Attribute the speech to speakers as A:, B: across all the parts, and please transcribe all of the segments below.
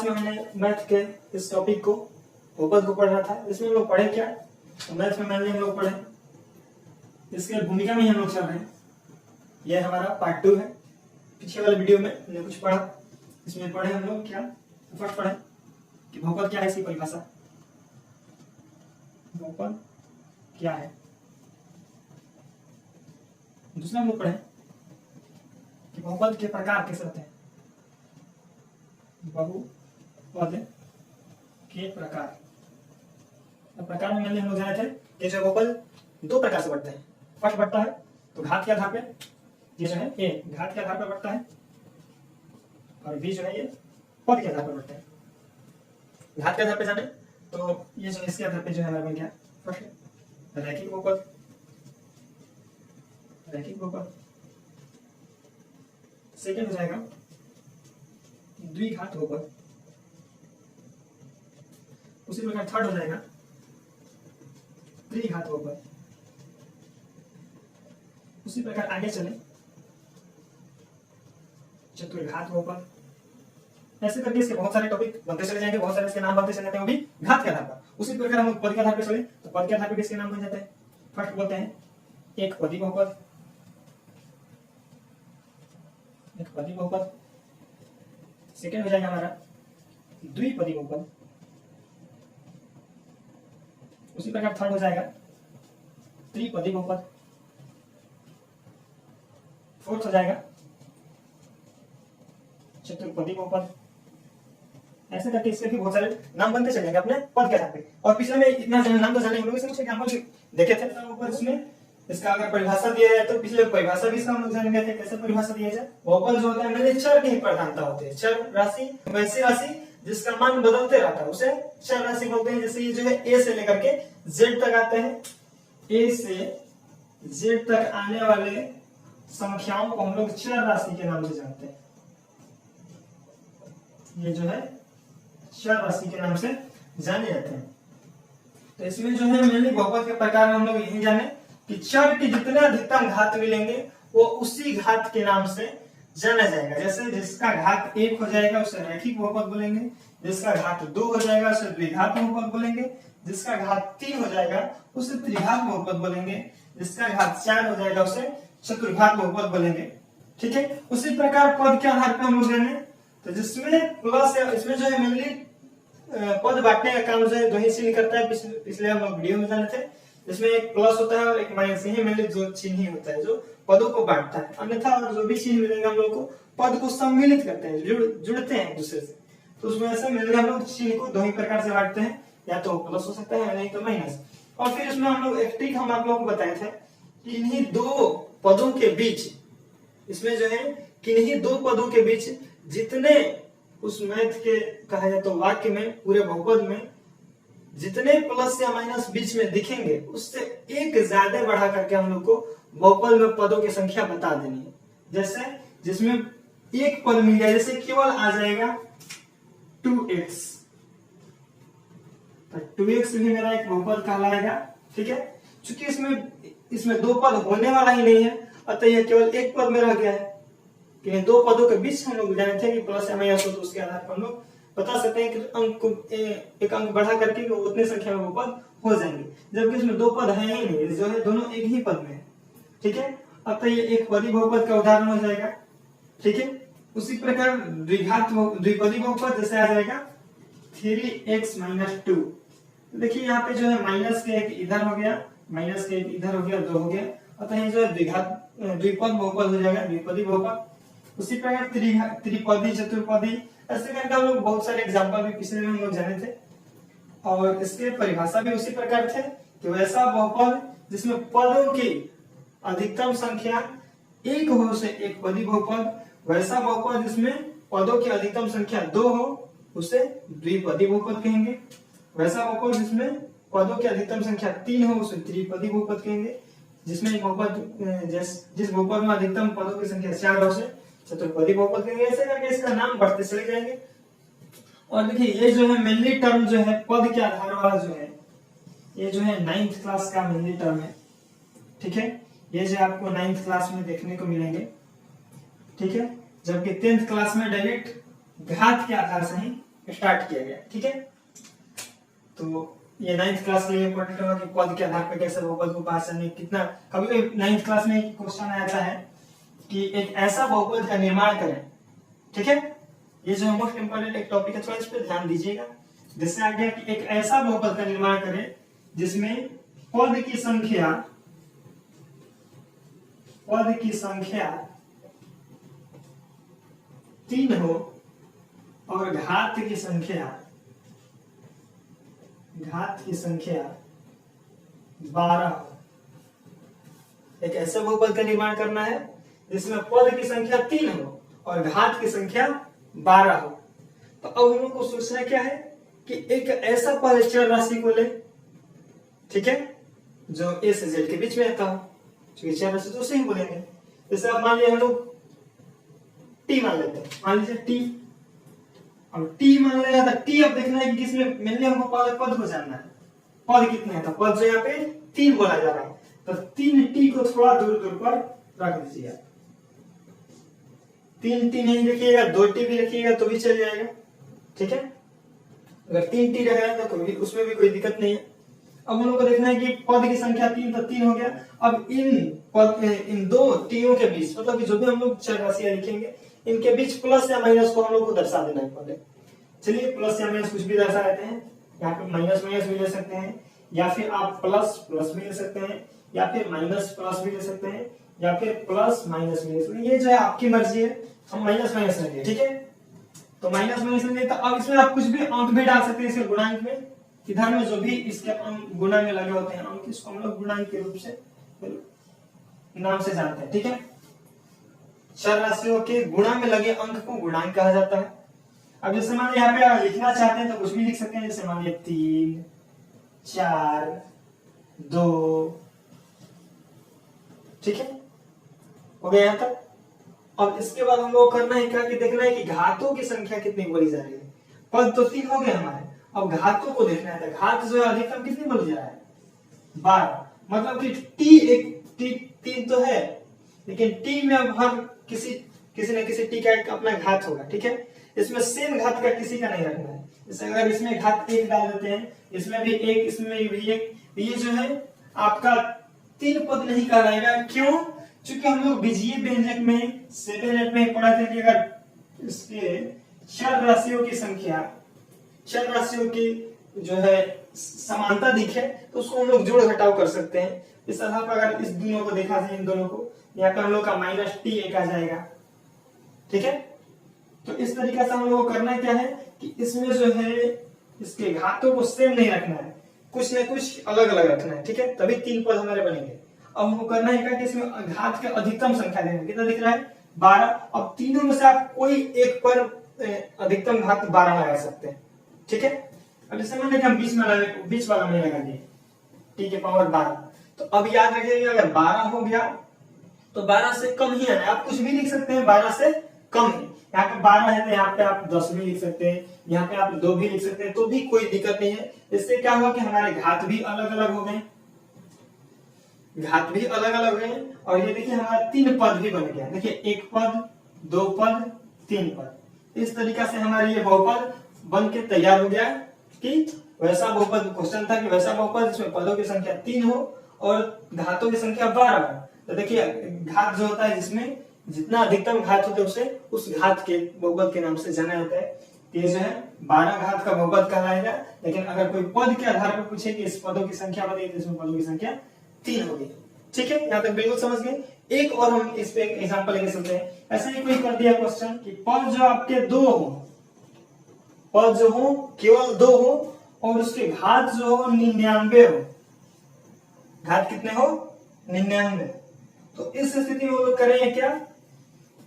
A: में हमने मैथ के इस टॉपिक को बहुपद को पढ़ना था। इसमें हम लोग पढ़े क्या, तो मैथ में मैंने हम लोग पढ़े, इसके भूमिका में ही हम लोग चल रहे हैं। यह हमारा पार्ट 2 है। पीछे वाले वीडियो में हमने कुछ पढ़ा, इसमें पढ़े हम लोग क्या, फर्स्ट पढ़े कि बहुपद क्या है, इसकी परिभाषा, बहुपद क्या है। दूसरा हम लोग पढ़े कि बहुपद के प्रकार कैसे होते हैं, बहुपद के प्रकार। अब प्रकार में हम लोग जाने थे कि जो बहुपद दो प्रकार से बढ़ते हैं। फर्स्ट बढ़ता है तो घात के आधार पे, ये जो है ए घात के आधार पर बढ़ता है, और बी जो है ये पद के आधार पर बढ़ता है। घात के आधार पे जाने तो ये जो इसके आधार पे जो है हमारा बन गया फर्स्ट रैखिक बहुपद, रैखिक बहुपद। सेकंड हो जाएगा द्विघात बहुपद। उसी प्रकार थर्ड हो जाएगा त्रिघात बहुपद। उसी प्रकार आगे चले चतुर्घात बहुपद। ऐसे करके इसके बहुत सारे टॉपिक बनते चले जाएंगे, बहुत सारे इसके नाम बनते चले जाते हैं, वो भी घात के आधार पर। उसी प्रकार हम पद के आधार पर चले तो पद के आधार पर इसके नाम बन जाते हैं। फर्स्ट बोलते हैं एक पदी बहुपद, एक पदी बहुपद। सेकंड हो जाएगा हमारा द्विपदी बहुपद। उसी प्रकार थर्ड हो जाएगा त्रिपदी बहुपद। फोर्थ हो जाएगा चतुर्पदी बहुपद। ऐसे करके इसके भी बहुत सारे नाम बनते चलेंगे अपने पद के आधार पे। और पिछले में इतना नाम तो जाने हम लोग इसमें कुछ एग्जांपल देखे थे ऊपर, इसमें इसका अगर परिभाषा दिया जाए तो पिछले परिभाषा भी इसका हम लोग जान गए थे। कैसे परिभाषा दिया जाए, बहुपद जो होता है मतलब चर की प्रधानता होती है। चर राशि, वैसी राशि जिसका मान बदलते रहता है उसे चर राशि बोलते हैं। जैसे ये जो है ए से लेकर के जेड तक आते हैं, ए से जेड तक आने वाले संख्याओं को हम लोग चर राशि के नाम से जानते हैं। ये जो है चर राशि के नाम से जाने जाते हैं। तो इसमें जो है मेनली बहुपद के प्रकार में हम लोग यही जाने कि चर के जितने अधिकतम घात मिलेंगे वो उसी घात के नाम से जाना जाएगा। जैसे जिसका घात 1 हो जाएगा उसे रैखिक बहुपद बोलेंगे, जिसका घात 2 हो जाएगा उसे द्विघात बहुपद बोलेंगे, जिसका घात 3 हो जाएगा उसे त्रिघात बहुपद बोलेंगे, जिसका घात 4 हो जाएगा उसे चतुर्घात बहुपद बोलेंगे। ठीक है। उसी प्रकार पद के आधार पर हम लोग जाने तो जिसमें प्लस है, इसमें जो है मेनली पद बांटने का काम जो है दो ही चिन्ह करता है। पिछले हम लोग वीडियो में जाने थे, इसमें एक प्लस होता है और एक माइनस, यही मेनली दो चिन्ह ही होता है जो पदों को बांटता है। अन्यथा और जो भी चिन्ह मिलेंगे हम लोग को पद को सम्मिलित करते हैं, जुड़ते हैं एक दूसरे से। तो उसमें ऐसे मेनली हम लोग चिन्ह को दो ही प्रकार से बांटते हैं, या तो प्लस हो सकता है नहीं तो माइनस। और फिर इसमें हम लोग एक ट्रिक हम आप लोगों को बताए थे कि इन्हीं दो पदों के बीच, इसमें जो है किन्हीं दो पदों के बीच जितने उस मैथ के कहा जाए तो वाक्य में पूरे बहुपद में जितने प्लस या माइनस बीच में दिखेंगे उससे एक ज्यादा बढ़ा करके हम लोग को बहुपद में पदों की संख्या बता देनी है। जैसे जिसमें एक पद मिल जाए, जैसे केवल आ जाएगा 2x, तो 2x भी मेरा एक बहुपद कहलाएगा। ठीक है। चूंकि इसमें दो पद होने वाला ही नहीं है, अतः यह केवल एक पद में रह गया है। कि दो पदों के बीच हम लोग जाने थे कि प्लस या माइनस हो, तो उसके आधार पर हम लोग बता सकते हैं कि अंक को एक अंक बढ़ा करके उतने संख्या में वो पद हो जाएंगे, जबकि इसमें दो पद है ही नहीं, जो है दोनों एक ही पद में है। ठीक है। अब तो ये एक पदी बहुपद का उदाहरण हो जाएगा। ठीक है। उसी प्रकार द्विपदी बहुपद जैसे आ जाएगा 3x - 2। देखिए यहाँ पे जो है माइनस के एक इधर हो गया, माइनस के एक इधर हो गया, 2 हो गया, अतः ये जो है द्विपद बहुपद हो जाएगा, द्विपदी बहुपद। उसी प्रकार त्रिपदी, चतुर्पदी, ऐसे करके हम लोग बहुत सारे एग्जांपल भी पिछले में हम लोग जाने थे। और इसके परिभाषा भी उसी प्रकार थे कि वैसा बहुपद जिसमें पदों की अधिकतम संख्या 1 हो उसे एक पदी बहुपद, वैसा बहुपद जिसमें पदों की अधिकतम संख्या 2 हो उसे द्विपदी बहुपद कहेंगे, वैसा बहुपद जिसमें पदों की अधिकतम संख्या 3 हो उसे त्रिपदी बहुपद कहेंगे, जिसमें बहुपद जिस बहुपद में अधिकतम पदों की संख्या 4 हो उसे चतुर्पदी बहुपद कहेंगे। ऐसे करके इसका नाम बढ़ते चले जाएंगे। और देखिए ये जो है मेनली टर्म जो है पद के आधार वाला जो है, ये जो है 9th क्लास का मेनली टर्म है। ठीक है। ये जो आपको 9th क्लास में देखने को मिलेंगे। ठीक है। जबकि 10th क्लास में डायरेक्ट घात के आधार से ही स्टार्ट किया गया। ठीक है, तो ये 9th क्लास के लिए इम्पोर्टेंट होगा कि पद के आधार पर कैसे बहुपद को पहचानने कितना। कभी कभी 9th क्लास में क्वेश्चन आता है कि एक ऐसा बहुपद का निर्माण करें। ठीक है, ये जो मोस्ट इंपोर्टेंट एक टॉपिक है, थोड़ा इस पर ध्यान दीजिएगा। जैसे आ गया कि एक ऐसा बहुपद का निर्माण करें जिसमें पद की संख्या 3 हो और घात की संख्या 12 हो। एक ऐसे बहुपद का निर्माण करना है जिसमें पद की संख्या 3 हो और घात की संख्या 12 हो। तो अब हम लोग को सोचना क्या है कि एक ऐसा पद चर राशि को ले, ठीक है, जो ए से जेड के बीच में रहता हो, क्योंकि चर राशि तो उसे ही बोलेंगे। जैसे अब मान लिया हम लोग टी मान लेते हैं, मान लीजिए टी। अब टी मान लेगा तो टी अब देखना है कि किसमें मेनली हमको पद को जानना है, पद कितने हैं। तो पद जो यहाँ पे 3 बोला जा रहा है, तो 3 टी को थोड़ा दूर दूर पर रख दीजिए। 3 टी नहीं रखिएगा, 2 टी भी रखिएगा तो भी चल जाएगा। ठीक है, अगर 3 टी रहेगा तो उसमें भी कोई दिक्कत नहीं है। अब हम लोग को देखना है कि पद की संख्या 3, तो 3 हो गया। अब इन दो टीओ के बीच, मतलब जो भी हम लोग चर राशियां लिखेंगे इनके बीच प्लस या माइनस को हम लोग को दर्शा देना है पहले। चलिए प्लस या माइनस कुछ भी दर्शा देते हैं, यहाँ पे माइनस माइनस भी ले सकते हैं, या फिर आप प्लस प्लस भी ले सकते हैं, या फिर माइनस प्लस भी ले सकते हैं, या फिर प्लस माइनस भी ले सकते हैं। ये जो है आपकी मर्जी है, हम माइनस माइनस लेंगे। ठीक है, तो माइनस माइनस लेंगे। तो अब इसमें आप कुछ भी अंक भी डाल सकते हैं इसके गुणांक में। इधर में जो भी इसके अंक गुणा में लगे होते हैं अंक, इसको हम लोग गुणांक के रूप से नाम से जानते हैं। ठीक है, चर राशियों के गुणा में लगे अंक को गुणांक कहा जाता है। अब जैसे मान यहाँ पे लिखना चाहते हैं तो कुछ भी लिख सकते हैं, जैसे मान लिया 3, 4, 2। ठीक है, हो गया यहाँ तक। अब इसके बाद हम लोग करना है क्या कि देखना है कि घातों की संख्या कितनी बोली जा रही है। पद तो 3 हो गए हमारे, अब घातों को देखना है। तो घात जो है अधिकतम कितनी बोली जा रहा है, 12। मतलब कि टी तो है, लेकिन टी में अब हर किसी न किसी टी का एक अपना घात होगा। ठीक है, इसमें सेम घात का किसी का नहीं रखना है। जैसे अगर इसमें घात 1 डाल देते हैं, इसमें भी 1, इसमें भी 1, ये जो है आपका 3 पद नहीं कहलाएगा। क्यों? क्योंकि हम लोग बीजीय व्यंजक में 7 8 में पढ़ा था कि अगर इसके चर राशियों की जो है समानता दिखे तो उसको हम लोग जोड़ घटाव कर सकते हैं। इस आधार पर अगर इस दोनों को देखा जाए, इन दोनों को, यहाँ पे हम लोग का माइनस टी 1 आ जाएगा। ठीक है, तो इस तरीके से हम लोग को करना क्या है कि इसमें जो है इसके घातों को सेम नहीं रखना है, कुछ न कुछ अलग अलग रखना है। ठीक है, तभी 3 पद हमारे बनेंगे। अब हमको करना है कि इसमें घात के अधिकतम संख्या देना, कितना दिख रहा है, 12। अब तीनों में से आप कोई एक पर अधिकतम घात 12 लगा सकते हैं। ठीक है, अब जैसे मान लीजिए हम बीच वाला में लगा दिए टी के पावर 12। तो अब याद रखिएगा अगर 12 हो गया तो 12 से कम ही है, आप कुछ भी लिख सकते हैं 12 से कम है। यहाँ पे 12 है तो यहाँ पे आप 10 भी लिख सकते हैं, यहाँ पे आप 2 भी लिख सकते हैं, तो भी कोई दिक्कत नहीं है। इससे क्या हुआ कि हमारे घात भी अलग अलग हो गए, और ये देखिए हमारा 3 पद भी बन गया। देखिए 1 पद, 2 पद, 3 पद। इस तरीका से हमारे ये बहुपद बन के तैयार हो गया कि वैसा बहुपद क्वेश्चन था कि वैसा बहुपद जिसमें पदों की संख्या 3 हो और घातों की संख्या 12 हो। तो देखिए घात जो होता है जिसमें जितना अधिकतम घात होता है उसे उस घात के बहुपद के नाम से जाना जाता है। ये जो है 12 घात का बहुपद कहलाएगा। लेकिन अगर कोई पद के आधार पर पूछे कि इस पदों की संख्या बताइए तो इसमें पदों की संख्या 3 होगी। ठीक है, यहाँ तक बिल्कुल समझ गए। एक और हम इस पे एक एग्जांपल लेके चलते हैं। ऐसे ही कोई कर दिया क्वेश्चन कि पद जो आपके 2 हो, पद जो हो केवल 2 हो और उसके घात जो हो 99 हो। घात कितने हो, 99। तो इस स्थिति में वो लोग करेंगे क्या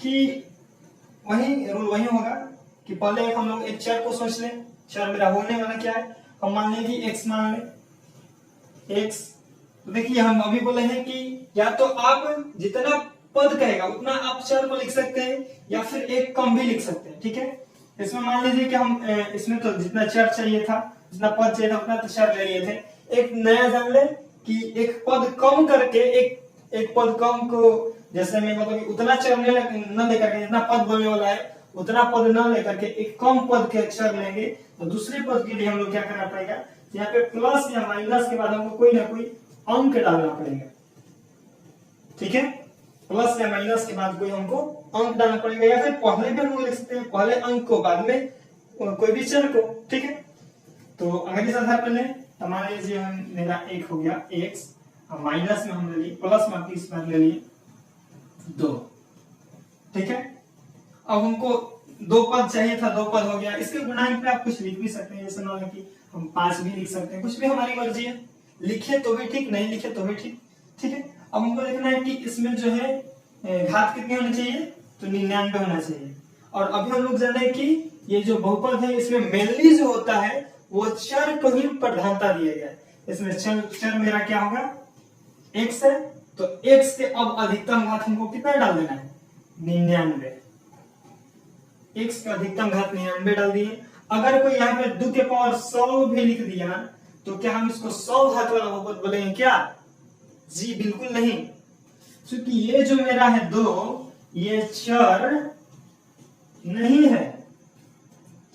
A: कि वही रूल वही होगा कि पहले हम लोग एक चर को सोच लें। चर मेरा होने वाला क्या है, हम मान लें कि x मान लें x। तो देखिए हम अभी बोले हैं कि या तो आप जितना पद कहेगा उतना आप चर को लिख सकते हैं या फिर एक कम भी लिख सकते हैं। ठीक है, इसमें मान लीजिए कि हम इसमें तो जितना चर चाहिए था, जितना पद चाहिए था उतना तो चर ले लिए थे। एक नया जान ले कि एक पद कम करके एक पद कम को जैसे मैं मतलब उतना चर न लेकर के जितना पद बनने वाला है उतना पद न लेकर के एक कम पद के अक्षर लेंगे, तो दूसरे पद के लिए हम लोग क्या करना पड़ेगा, यहाँ पे प्लस या माइनस के बाद हमको कोई ना कोई अंक डालना पड़ेगा। ठीक है, प्लस या माइनस के बाद कोई हमको अंक डालना पड़ेगा, या फिर पहले भी हम लोग लिख सकते हैं, पहले अंक को बाद में कोई भी चर को। ठीक है, तो अगर इस आधार पर लें तो मान लीजिए हम मेरा 1 हो गया x, माइनस में हम ले लिए, प्लस में इस बार ले लिए 2। ठीक है, अब हमको 2 पद चाहिए था, 2 पद हो गया। इसके गुणांक पे आप कुछ लिख भी सकते हैं, जैसे मान लो कि हम 5 भी लिख सकते हैं, कुछ भी हमारी मर्जी है, लिखे तो भी ठीक, नहीं लिखे तो भी ठीक। ठीक है, अब हमको देखना है कि इसमें जो है घात कितनी होनी चाहिए, तो 99 होना चाहिए। और अभी हम लोग जाने कि ये जो बहुपद है इसमें मेनली जो होता है वो चर को ही प्रधानता दिया गया है। इसमें चर मेरा क्या होगा, x है, तो x के अब अधिकतम घात हमको कितना डाल देना है, 99। x का अधिकतम घात 99 डाल दिए। अगर कोई यहाँ पे 2 के पावर 100 भी लिख दिया तो क्या हम इसको 100 घात वाला बहुपद बोलेंगे क्या, जी बिल्कुल नहीं, क्योंकि ये जो मेरा है 2 ये चर नहीं है।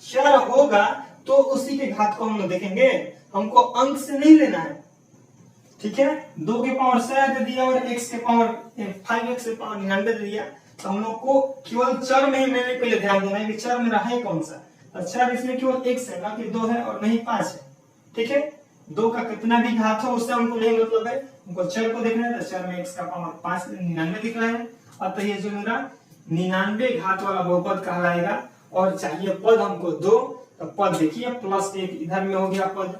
A: चर होगा तो उसी के घात को हम लोग देखेंगे, हमको अंक से नहीं लेना है। ठीक है, 2 के पावर 100 दे दिया और x के पावर 5x के पावर 99 दे दिया, तो हम लोग को केवल चर में ही मैंने पहले ध्यान देना है कि चर मेरा है कौन सा। चर इसमें केवल x है, ना कि 2 है और नहीं 5 है। ठीक है, 2 का कितना भी घात हो उससे हमको नहीं मतलब है, हमको चर को देखना है, तो चर में x का पावर 5 99 दिख रहा है। अतः ये जो मेरा 99 घात वाला बहुपद कहलाएगा। और चाहिए पद हमको 2, तो पद देखिए +1 इधर में हो गया पद,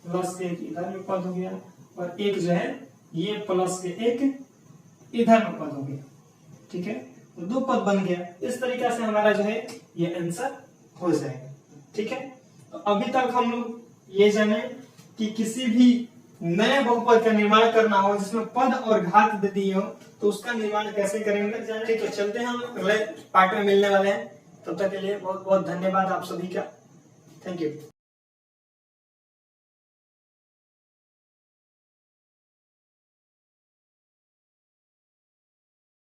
A: +1 इधर में पद हो गया, और 1 जो है ये +1 इधर में पद हो गया। ठीक है, तो 2 पद बन गया। इस तरीके से हमारा जो है ये आंसर हो जाएगा। ठीक है, तो अभी तक हम लोग ये जाने कि किसी भी नए बहुपद का निर्माण करना हो जिसमें पद और घात दे दिए हो तो उसका निर्माण कैसे करेंगे जाने। ठीक है, चलते हैं, हम अगले पार्ट में मिलने वाले हैं। तब तक के लिए बहुत बहुत धन्यवाद आप सभी का। Thank you.